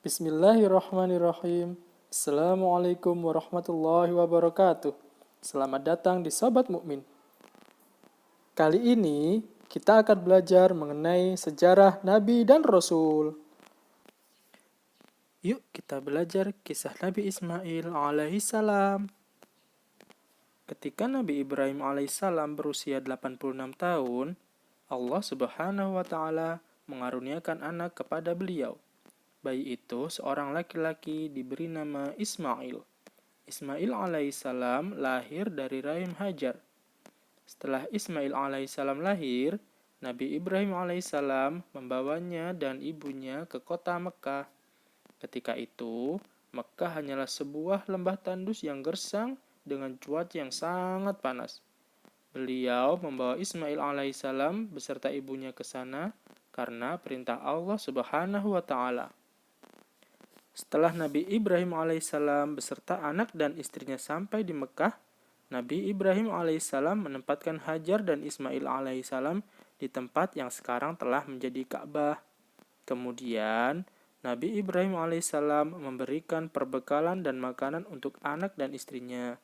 Bismillahirrahmanirrahim. Assalamualaikum warahmatullahi wabarakatuh. Selamat datang di Sobat Mukmin. Kali ini kita akan belajar mengenai sejarah Nabi dan Rasul. Yuk kita belajar kisah Nabi Ismail alaihissalam. Ketika Nabi Ibrahim alaihissalam berusia 86 tahun, Allah Subhanahu wa taala mengaruniakan anak kepada beliau. Bayi itu seorang laki-laki diberi nama Ismail. Ismail alaihissalam lahir dari rahim Hajar. Setelah Ismail alaihissalam lahir, Nabi Ibrahim alaihissalam membawanya dan ibunya ke kota Mekah. Ketika itu, Mekah hanyalah sebuah lembah tandus yang gersang dengan cuaca yang sangat panas. Beliau membawa Ismail alaihissalam beserta ibunya ke sana karena perintah Allah Subhanahu wa taala. Setelah Nabi Ibrahim alaihissalam beserta anak dan istrinya sampai di Mekah, Nabi Ibrahim alaihissalam menempatkan Hajar dan Ismail alaihissalam di tempat yang sekarang telah menjadi Ka'bah. Kemudian, Nabi Ibrahim alaihissalam memberikan perbekalan dan makanan untuk anak dan istrinya.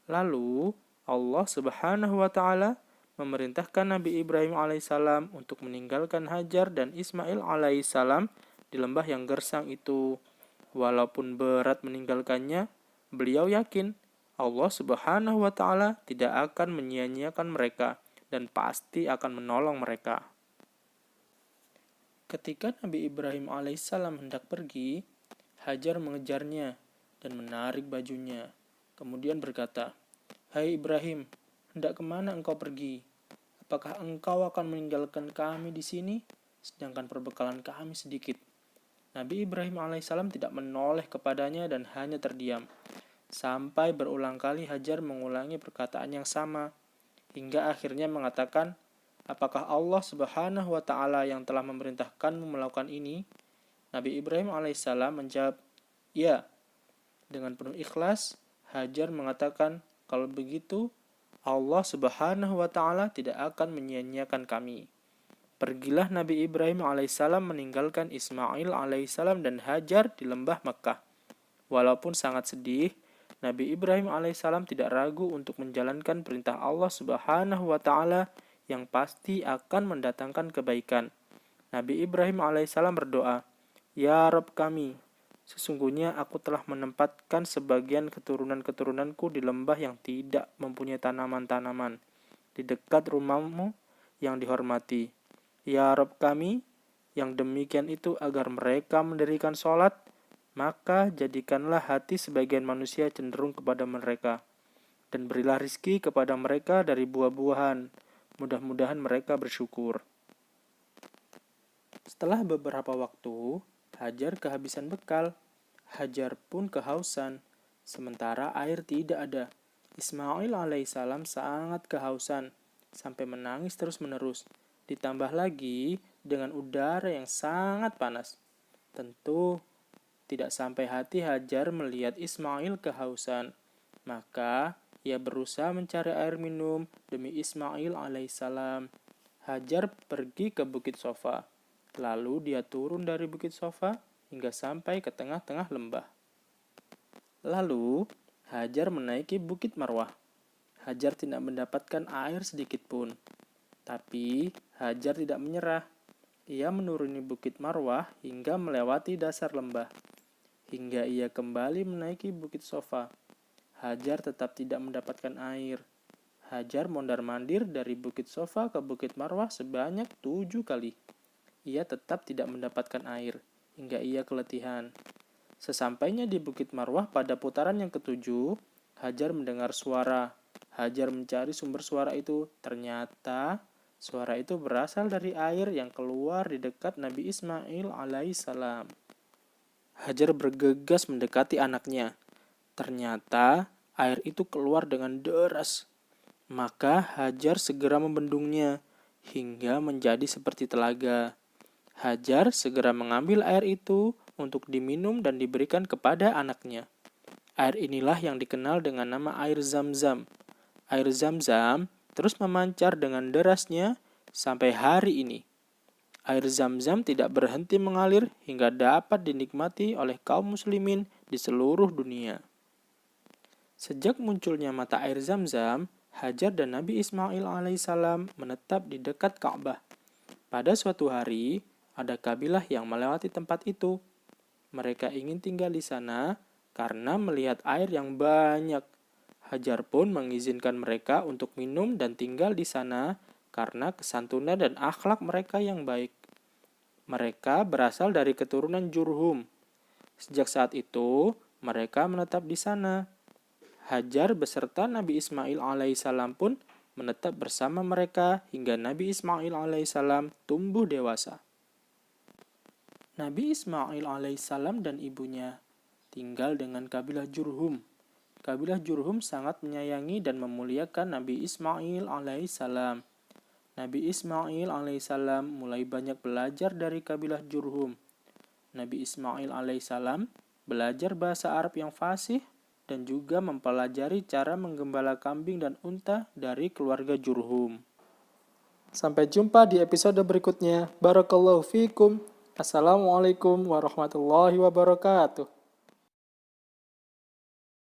Lalu, Allah Subhanahu wa taala memerintahkan Nabi Ibrahim alaihissalam untuk meninggalkan Hajar dan Ismail alaihissalam di lembah yang gersang itu. Walaupun berat meninggalkannya, beliau yakin Allah Subhanahu wa taala tidak akan menyia-nyiakan mereka dan pasti akan menolong mereka. Ketika Nabi Ibrahim alaihissalam hendak pergi, Hajar mengejarnya dan menarik bajunya. Kemudian berkata, "Hai Ibrahim, hendak kemana engkau pergi? Apakah engkau akan meninggalkan kami di sini, sedangkan perbekalan kami sedikit?" Nabi Ibrahim alaihissalam tidak menoleh kepadanya dan hanya terdiam. Sampai berulang kali Hajar mengulangi perkataan yang sama, hingga akhirnya mengatakan, "Apakah Allah Subhanahu wa taala yang telah memerintahkanmu melakukan ini?" Nabi Ibrahim alaihissalam menjawab, "Ya." Dengan penuh ikhlas, Hajar mengatakan, "Kalau begitu, Allah Subhanahu wa taala tidak akan menyia-nyiakan kami." Pergilah Nabi Ibrahim alaihissalam meninggalkan Ismail alaihissalam dan Hajar di lembah Mekah. Walaupun sangat sedih, Nabi Ibrahim alaihissalam tidak ragu untuk menjalankan perintah Allah Subhanahu wa taala yang pasti akan mendatangkan kebaikan. Nabi Ibrahim alaihissalam berdoa, "Ya Rabb kami, sesungguhnya aku telah menempatkan sebagian keturunan-keturunanku di lembah yang tidak mempunyai tanaman-tanaman, di dekat rumahmu yang dihormati. Ya Rabb kami, yang demikian itu agar mereka mendirikan sholat, maka jadikanlah hati sebagian manusia cenderung kepada mereka, dan berilah rizki kepada mereka dari buah-buahan, mudah-mudahan mereka bersyukur." Setelah beberapa waktu, Hajar kehabisan bekal. Hajar pun kehausan, sementara air tidak ada. Ismail alaihissalam sangat kehausan, sampai menangis terus-menerus. Ditambah lagi dengan udara yang sangat panas. Tentu tidak sampai hati Hajar melihat Ismail kehausan. Maka ia berusaha mencari air minum demi Ismail alaihissalam. Hajar pergi ke Bukit Sofa. Lalu dia turun dari Bukit Sofa hingga sampai ke tengah-tengah lembah. Lalu Hajar menaiki Bukit Marwah. Hajar tidak mendapatkan air sedikit pun. Tapi Hajar tidak menyerah. Ia menuruni Bukit Marwah hingga melewati dasar lembah. Hingga ia kembali menaiki Bukit Sofa. Hajar tetap tidak mendapatkan air. Hajar mondar-mandir dari Bukit Sofa ke Bukit Marwah sebanyak 7 kali. Ia tetap tidak mendapatkan air, hingga ia keletihan. Sesampainya di Bukit Marwah pada putaran yang ketujuh, Hajar mendengar suara. Hajar mencari sumber suara itu. Ternyata suara itu berasal dari air yang keluar di dekat Nabi Ismail alaihissalam. Hajar bergegas mendekati anaknya. Ternyata air itu keluar dengan deras. Maka Hajar segera membendungnya hingga menjadi seperti telaga. Hajar segera mengambil air itu untuk diminum dan diberikan kepada anaknya. Air inilah yang dikenal dengan nama air Zam-Zam. Air Zam-Zam terus memancar dengan derasnya sampai hari ini. Air Zam-Zam tidak berhenti mengalir hingga dapat dinikmati oleh kaum muslimin di seluruh dunia. Sejak munculnya mata air Zam-Zam, Hajar dan Nabi Ismail alaihissalam menetap di dekat Ka'bah. Pada suatu hari, ada kabilah yang melewati tempat itu. Mereka ingin tinggal di sana karena melihat air yang banyak. Hajar pun mengizinkan mereka untuk minum dan tinggal di sana karena kesantunan dan akhlak mereka yang baik. Mereka berasal dari keturunan Jurhum. Sejak saat itu, mereka menetap di sana. Hajar beserta Nabi Ismail alaihissalam pun menetap bersama mereka hingga Nabi Ismail alaihissalam tumbuh dewasa. Nabi Ismail alaihissalam dan ibunya tinggal dengan kabilah Jurhum. Kabilah Jurhum sangat menyayangi dan memuliakan Nabi Ismail alaihissalam. Nabi Ismail alaihissalam mulai banyak belajar dari kabilah Jurhum. Nabi Ismail alaihissalam belajar bahasa Arab yang fasih dan juga mempelajari cara menggembala kambing dan unta dari keluarga Jurhum. Sampai jumpa di episode berikutnya. Barakallahu fiikum. Assalamualaikum warahmatullahi wabarakatuh.